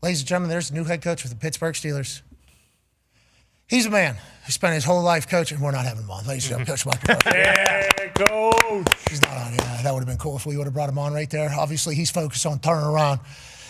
Ladies and gentlemen, there's a new head coach for the Pittsburgh Steelers. He's a man who spent his whole life coaching. We're not having him on. Ladies and gentlemen, Coach Mike McCarthy. Yeah, coach. He's not on. Yeah, that would have been cool if we would have brought him on right there. Obviously, he's focused on turning around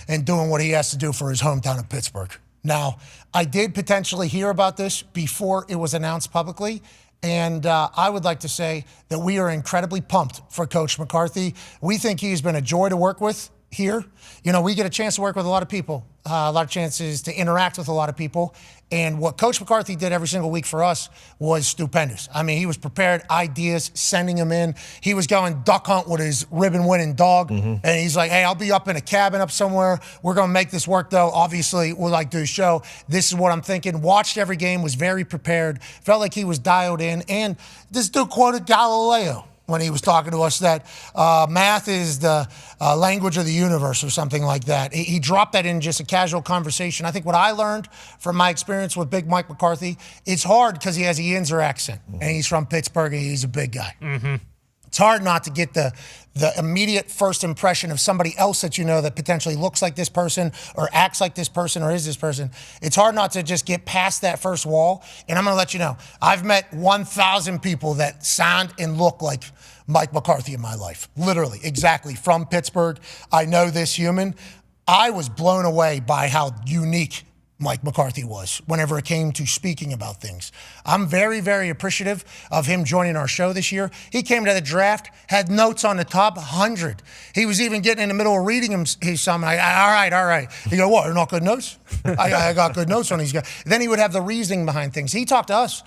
and doing what he has to do for his hometown of Pittsburgh. Now, I did potentially hear about this before it was announced publicly, and I would like to say that we are incredibly pumped for Coach McCarthy. We think he's been a joy to work with here. You know, we get a chance to work with a lot of people, a lot of chances to interact with a lot of people. And what Coach McCarthy did every single week for us was stupendous. I mean, he was prepared, ideas, sending them in. He was going duck hunt with his ribbon-winning dog. And he's like, hey, I'll be up in a cabin up somewhere. We're going to make this work, though. Obviously, we'll like do a show. This is what I'm thinking. Watched every game, was very prepared, felt like he was dialed in. And this dude quoted Galileo when he was talking to us that math is the language of the universe or something like that. He dropped that in just a casual conversation. I think what I learned from my experience with Big Mike McCarthy, it's hard because he has a Yinzer accent, and he's from Pittsburgh, and he's a big guy. It's hard not to get the immediate first impression of somebody else that you know that potentially looks like this person or acts like this person or is this person. It's hard not to just get past that first wall. And I'm going to let you know, I've met 1,000 people that sound and look like Mike McCarthy in my life. Literally, exactly, from Pittsburgh. I know this human. I was blown away by how unique Mike McCarthy was whenever it came to speaking about things. I'm very, very appreciative of him joining our show this year. He came to the draft, had notes on the top 100. He was even getting in the middle of reading him some. All right. He go, what, they're not good notes? I got good notes on these guys. Then he would have the reasoning behind things. He talked to us.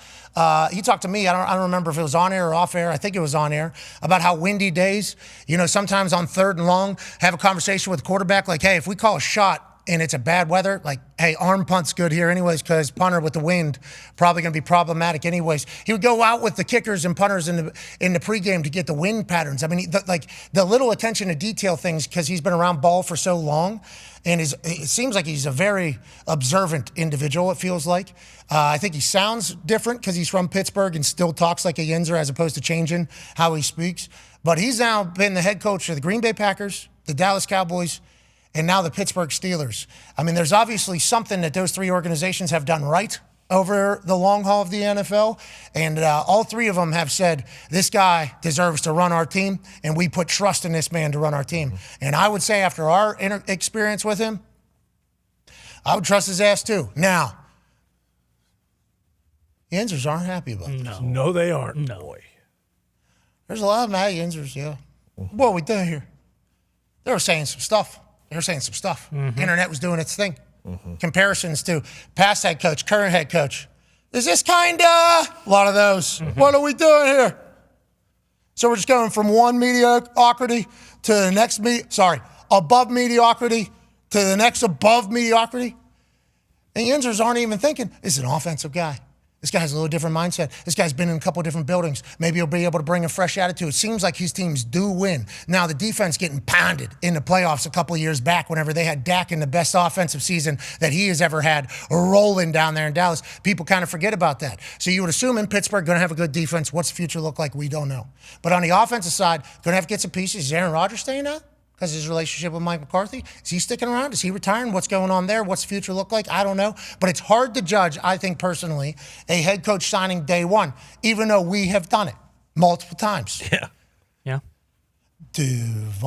He talked to me. I don't remember if it was on air or off air. I think it was on air about how windy days, you know, sometimes on 3rd and long, have a conversation with the quarterback like, hey, if we call a shot and it's a bad weather, like, hey, arm punt's good here anyways because punter with the wind probably going to be problematic anyways. He would go out with the kickers and punters in the pregame to get the wind patterns. I mean, the little attention to detail things because he's been around ball for so long, and it seems like he's a very observant individual, it feels like. I think he sounds different because he's from Pittsburgh and still talks like a Yinzer as opposed to changing how he speaks. But he's now been the head coach of the Green Bay Packers, the Dallas Cowboys, and now the Pittsburgh Steelers. I mean, there's obviously something that those three organizations have done right over the long haul of the NFL, and all three of them have said, this guy deserves to run our team, and we put trust in this man to run our team. And I would say after our experience with him, I would trust his ass too. Now, Yinzers aren't happy about this. No, they aren't. No. Boy. There's a lot of mad Yinzers, yeah. What we done here? They were saying some stuff. Internet was doing its thing. Comparisons to past head coach, current head coach. Is this kind of a lot of those? What are we doing here? So we're just going from one mediocrity to the next above mediocrity to the next above mediocrity. And Yinzers aren't even thinking, this is an offensive guy. This guy has a little different mindset. This guy's been in a couple of different buildings. Maybe he'll be able to bring a fresh attitude. It seems like his teams do win. Now, the defense getting pounded in the playoffs a couple of years back whenever they had Dak in the best offensive season that he has ever had, rolling down there in Dallas. People kind of forget about that. So you would assume in Pittsburgh, going to have a good defense. What's the future look like? We don't know. But on the offensive side, going to have to get some pieces. Is Aaron Rodgers staying out? Because of his relationship with Mike McCarthy? Is he sticking around? Is he retiring? What's going on there? What's the future look like? I don't know. But it's hard to judge, I think personally, a head coach signing day one, even though we have done it multiple times. Yeah. Duval.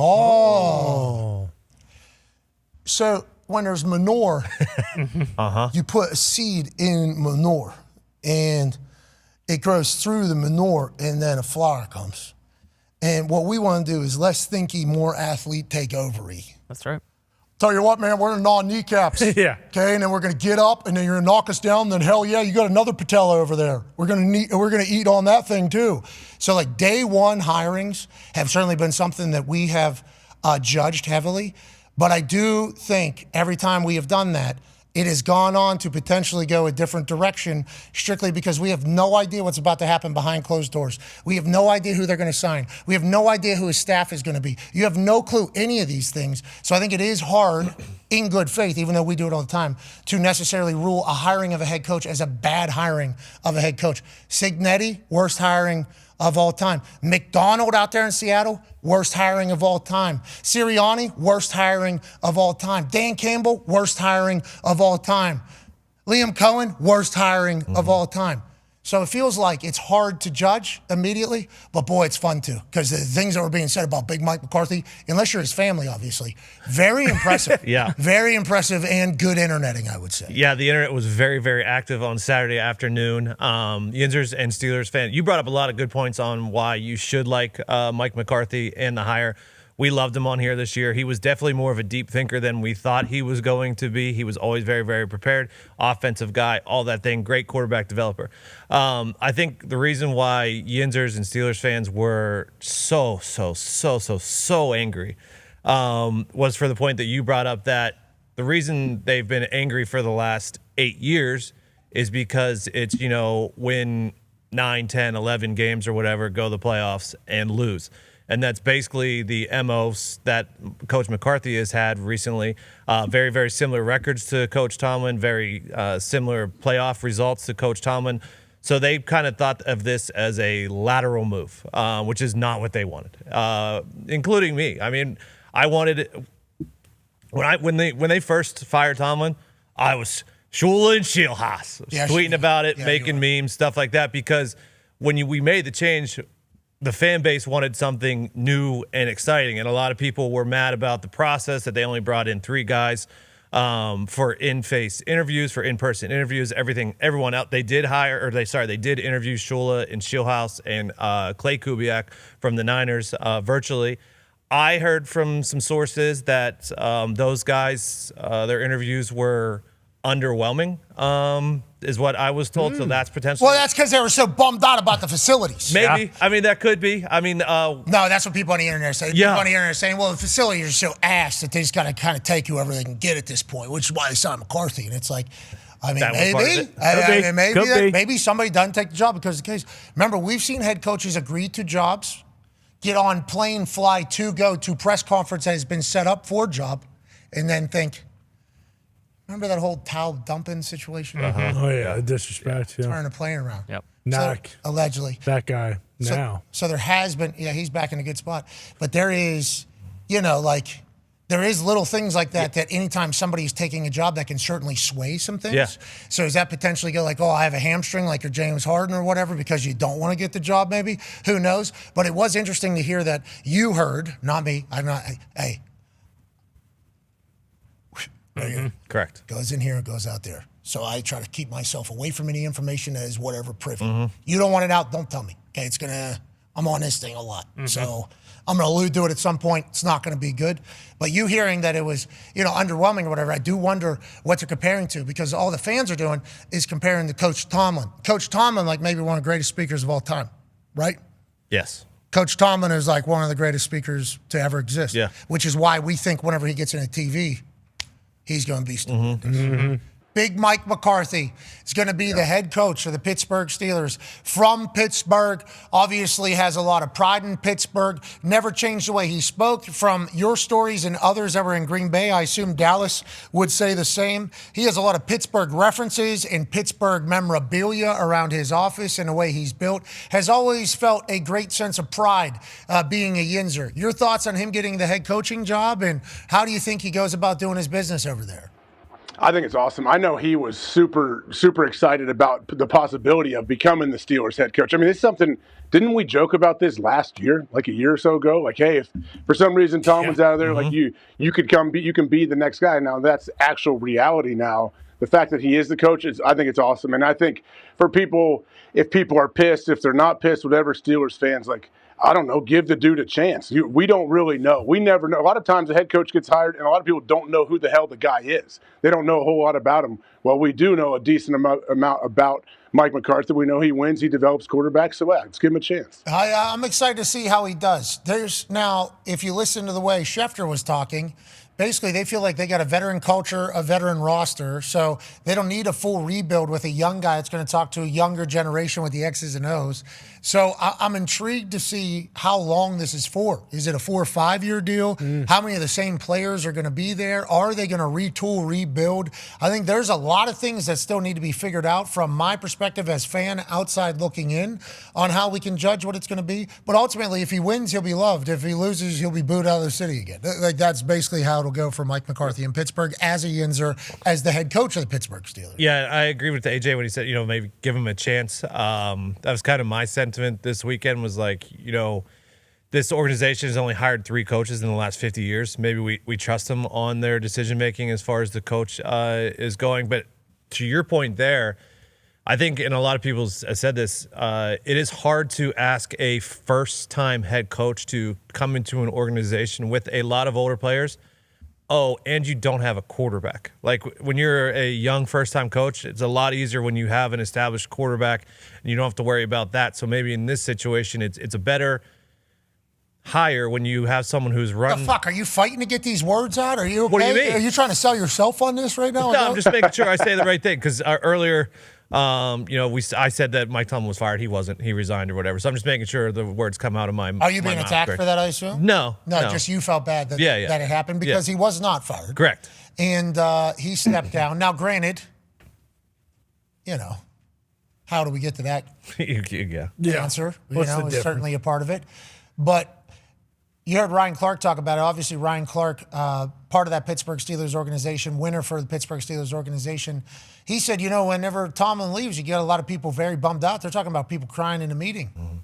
So when there's manure, you put a seed in manure, and it grows through the manure, and then a flower comes. And what we want to do is less thinky, more athlete take over-y. That's right. Tell you what, man, we're going to gnaw kneecaps. Yeah. Okay, and then we're going to get up, and then you're going to knock us down. Then hell yeah, you got another patella over there. We're going to eat on that thing too. So like day one hirings have certainly been something that we have judged heavily. But I do think every time we have done that, it has gone on to potentially go a different direction strictly because we have no idea what's about to happen behind closed doors. We have no idea who they're going to sign. We have no idea who his staff is going to be. You have no clue any of these things. So I think it is hard, in good faith, even though we do it all the time, to necessarily rule a hiring of a head coach as a bad hiring of a head coach. Signetti, worst hiring of all time. McDonald out there in Seattle, worst hiring of all time. Sirianni, worst hiring of all time. Dan Campbell, worst hiring of all time. Liam Cohen, worst hiring of all time. So it feels like it's hard to judge immediately, but boy, it's fun too, because the things that were being said about Big Mike McCarthy, unless you're his family, obviously, very impressive. Yeah. Very impressive and good interneting, I would say. Yeah, the internet was very, very active on Saturday afternoon. Yinzers and Steelers fans, you brought up a lot of good points on why you should like Mike McCarthy and the hire. We loved him on here this year. He was definitely more of a deep thinker than we thought he was going to be. He was always very, very prepared. Offensive guy, all that thing. Great quarterback developer. I think the reason why Yinzers and Steelers fans were so angry was for the point that you brought up, that the reason they've been angry for the last 8 years is because it's, win 9, 10, 11 games or whatever, go to the playoffs and lose. And that's basically the MOs that Coach McCarthy has had recently. Very, very similar records to Coach Tomlin, very similar playoff results to Coach Tomlin. So they kind of thought of this as a lateral move, which is not what they wanted, including me. I mean, I wanted when they first fired Tomlin, I was Shula and Shieldhouse, tweeting about it, making memes, stuff like that, because when we made the change, the fan base wanted something new and exciting, and a lot of people were mad about the process, that they only brought in 3 guys for in-face interviews, for in-person interviews, everyone out. They did they did interview Shula and Shieldhouse and Clay Kubiak from the Niners virtually. I heard from some sources that those guys, their interviews were underwhelming, is what I was told. So that's potentially. Well, that's because they were so bummed out about the facilities. Maybe. Yeah. I mean, that could be. I mean, No, that's what people on the internet say. Yeah. People on the internet are saying, well, the facilities are so ass that they just got to kind of take whoever they can get at this point, which is why they signed McCarthy. And it's like, I mean, That was part of maybe. it. I mean, Could be. maybe somebody doesn't take the job because of the case. Remember, we've seen head coaches agree to jobs, get on plane, fly to go to press conference that has been set up for a job, and then think, remember that whole towel dumping situation? Oh, yeah. The disrespect. Yeah. Turning the plane around. Yep. Knock. So, allegedly. That guy So- now. So there has been, he's back in a good spot. But there is, there is little things like that, that anytime somebody's taking a job that can certainly sway some things. Yeah. So does that potentially go like, I have a hamstring like your James Harden or whatever because you don't want to get the job maybe? Who knows? But it was interesting to hear that you heard, not me, I'm not, hey. correct. Goes in here and goes out there. So I try to keep myself away from any information that is whatever privy. You don't want it out, don't tell me. Okay, I'm on this thing a lot. So I'm going to allude to it at some point. It's not going to be good. But you hearing that it was, underwhelming or whatever, I do wonder what they're comparing to, because all the fans are doing is comparing to Coach Tomlin. Coach Tomlin, like maybe one of the greatest speakers of all time, right? Yes. Coach Tomlin is like one of the greatest speakers to ever exist. Yeah. Which is why we think whenever he gets into TV, he's going to be stupid. Big Mike McCarthy is going to be the head coach of the Pittsburgh Steelers. From Pittsburgh, obviously has a lot of pride in Pittsburgh. Never changed the way he spoke. From your stories and others that were in Green Bay, I assume Dallas would say the same. He has a lot of Pittsburgh references and Pittsburgh memorabilia around his office and the way he's built. Has always felt a great sense of pride being a Yinzer. Your thoughts on him getting the head coaching job, and how do you think he goes about doing his business over there? I think it's awesome. I know he was super, super excited about the possibility of becoming the Steelers head coach. I mean, it's something, didn't we joke about this last year, like a year or so ago? Like, hey, if for some reason Tomlin's out of there, like you could you can be the next guy. Now that's actual reality now. The fact that he is the coach, I think it's awesome. And I think for people, if people are pissed, if they're not pissed, whatever, Steelers fans, like, I don't know, give the dude a chance. We don't really know. We never know. A lot of times a head coach gets hired, and a lot of people don't know who the hell the guy is. They don't know a whole lot about him. Well, we do know a decent amount about Mike McCarthy. We know he wins, he develops quarterbacks, so let's give him a chance. I'm excited to see how he does. There's now, if you listen to the way Schefter was talking, basically they feel like they got a veteran culture, a veteran roster, so they don't need a full rebuild with a young guy that's going to talk to a younger generation with the X's and O's. So I'm intrigued to see how long this is for. Is it a 4 or 5 year deal? How many of the same players are going to be there? Are they going to retool, rebuild? I think there's a lot of things that still need to be figured out from my perspective as fan outside looking in on how we can judge what it's going to be. But ultimately, if he wins, he'll be loved. If he loses, he'll be booed out of the city again. Like that's basically how it'll go for Mike McCarthy in Pittsburgh as a Yinzer, as the head coach of the Pittsburgh Steelers. Yeah, I agree with AJ when he said, maybe give him a chance. That was kind of my sentiment this weekend was like, this organization has only hired 3 coaches in the last 50 years. Maybe we trust them on their decision-making as far as the coach is going. But to your point there, I think, and a lot of people have said this, it is hard to ask a first-time head coach to come into an organization with a lot of older players. Oh, and you don't have a quarterback. Like when you're a young first-time coach, it's a lot easier when you have an established quarterback and you don't have to worry about that. So maybe in this situation, it's a better hire when you have someone who's running. The fuck? Are you fighting to get these words out? Are you okay? What do you mean? Are you trying to sell yourself on this right now? No, I'm just making sure I say the right thing because earlier, I said that Mike Tomlin was fired. He wasn't. He resigned or whatever. So I'm just making sure the words come out of my mouth. Are you being attacked for that, I assume? No. Just you felt bad that it happened because he was not fired. Correct. And he stepped down. Now, granted, how do we get to that answer? Is certainly a part of it. But you heard Ryan Clark talk about it. Obviously, Ryan Clark, part of that Pittsburgh Steelers organization, winner for the Pittsburgh Steelers organization. He said, whenever Tomlin leaves, you get a lot of people very bummed out. They're talking about people crying in a meeting,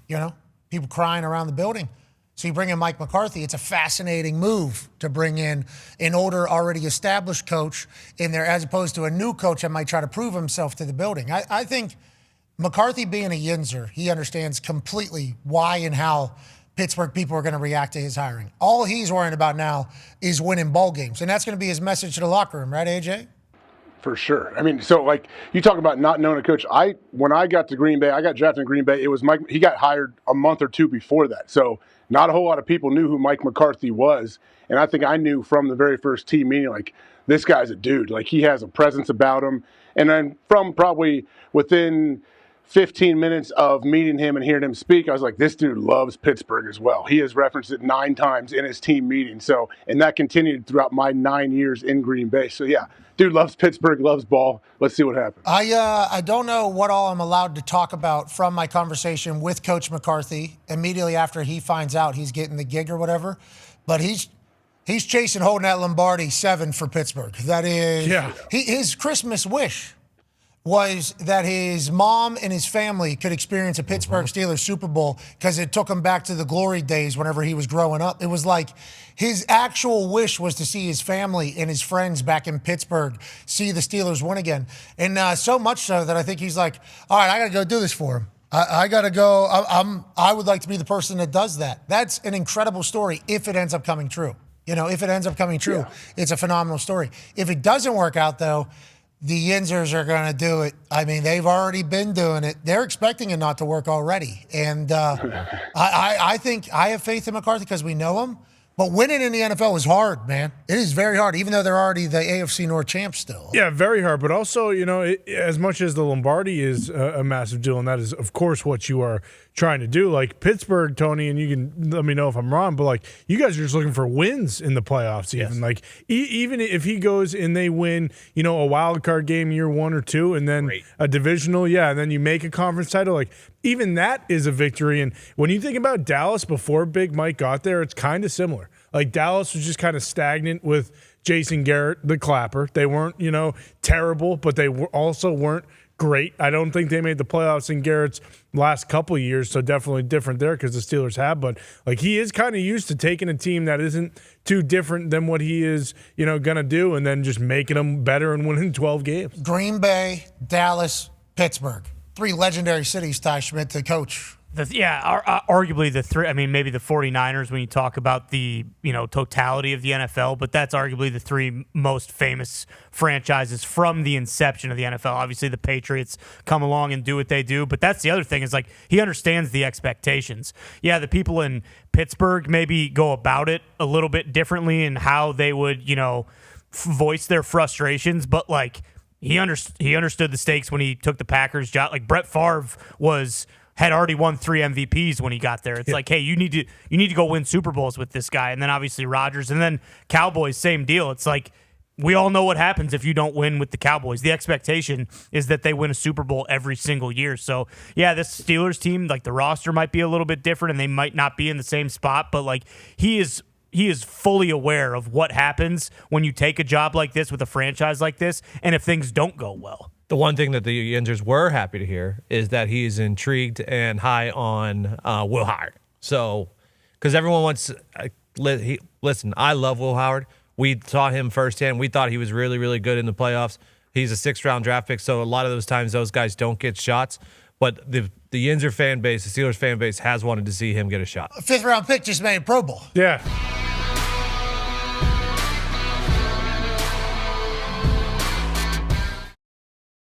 people crying around the building. So you bring in Mike McCarthy. It's a fascinating move to bring in an older, already established coach in there as opposed to a new coach that might try to prove himself to the building. I think McCarthy being a Yinzer, he understands completely why and how Pittsburgh people are going to react to his hiring. All he's worrying about now is winning ball games, and that's going to be his message to the locker room, right, AJ? For sure. I mean, so like you talk about not knowing a coach. When I got to Green Bay, I got drafted in Green Bay. It was Mike. He got hired a month or two before that, so not a whole lot of people knew who Mike McCarthy was. And I think I knew from the very first team meeting, like this guy's a dude. Like he has a presence about him. And then from probably within 15 minutes of meeting him and hearing him speak, I was like, this dude loves Pittsburgh as well. He has referenced it 9 times in his team meeting. So, and that continued throughout my 9 years in Green Bay. So yeah, dude loves Pittsburgh, loves ball. Let's see what happens. I don't know what all I'm allowed to talk about from my conversation with Coach McCarthy immediately after he finds out he's getting the gig or whatever, but he's chasing holding that Lombardi 7 for Pittsburgh. That is his Christmas wish was that his mom and his family could experience a Pittsburgh Steelers Super Bowl because it took him back to the glory days whenever he was growing up. It was like his actual wish was to see his family and his friends back in Pittsburgh see the Steelers win again. And so much so that I think he's like, all right, I got to go do this for him. I got to go. I would like to be the person that does that. That's an incredible story if it ends up coming true. If it ends up coming true, it's a phenomenal story. If it doesn't work out, though, the Yinzers are going to do it. I mean, they've already been doing it. They're expecting it not to work already. And I think I have faith in McCarthy because we know him. But winning in the NFL is hard, man. It is very hard, even though they're already the AFC North champs still. Yeah, very hard. But also, as much as the Lombardi is a massive deal, and that is, of course, what you are trying to do. Like Pittsburgh, Tony, and you can let me know if I'm wrong, but like you guys are just looking for wins in the playoffs. Even like even if he goes and they win, a wild card game year 1 or 2, and then a divisional, and then you make a conference title, like even that is a victory. And when you think about Dallas before Big Mike got there, it's kind of similar. Like Dallas was just kind of stagnant with Jason Garrett, the clapper. They weren't, terrible, but they also weren't great. I don't think they made the playoffs in Garrett's last couple of years, so definitely different there because the Steelers have. But like he is kind of used to taking a team that isn't too different than what he is, going to do, and then just making them better and winning 12 games. Green Bay, Dallas, Pittsburgh. 3 legendary cities, Ty Schmidt, to coach. Arguably the three. I mean, maybe the 49ers when you talk about the totality of the NFL, but that's arguably the three most famous franchises from the inception of the NFL. Obviously, the Patriots come along and do what they do, but that's the other thing is like he understands the expectations. Yeah, the people in Pittsburgh maybe go about it a little bit differently in how they would voice their frustrations, but like he understood the stakes when he took the Packers job. Like Brett Favre had already won 3 MVPs when he got there. It's like, hey, you need to go win Super Bowls with this guy. And then obviously Rodgers, and then Cowboys, same deal. It's like we all know what happens if you don't win with the Cowboys. The expectation is that they win a Super Bowl every single year. So yeah, this Steelers team, like the roster might be a little bit different and they might not be in the same spot, but like he is fully aware of what happens when you take a job like this with a franchise like this and if things don't go well. The one thing that the Yinzers were happy to hear is that he's intrigued and high on Will Howard. So, because everyone wants, listen, I love Will Howard. We saw him firsthand. We thought he was really, really good in the playoffs. He's a 6th-round draft pick, so a lot of those times those guys don't get shots. But the Yinzer fan base, the Steelers fan base, has wanted to see him get a shot. A 5th-round pick just made a Pro Bowl. Yeah.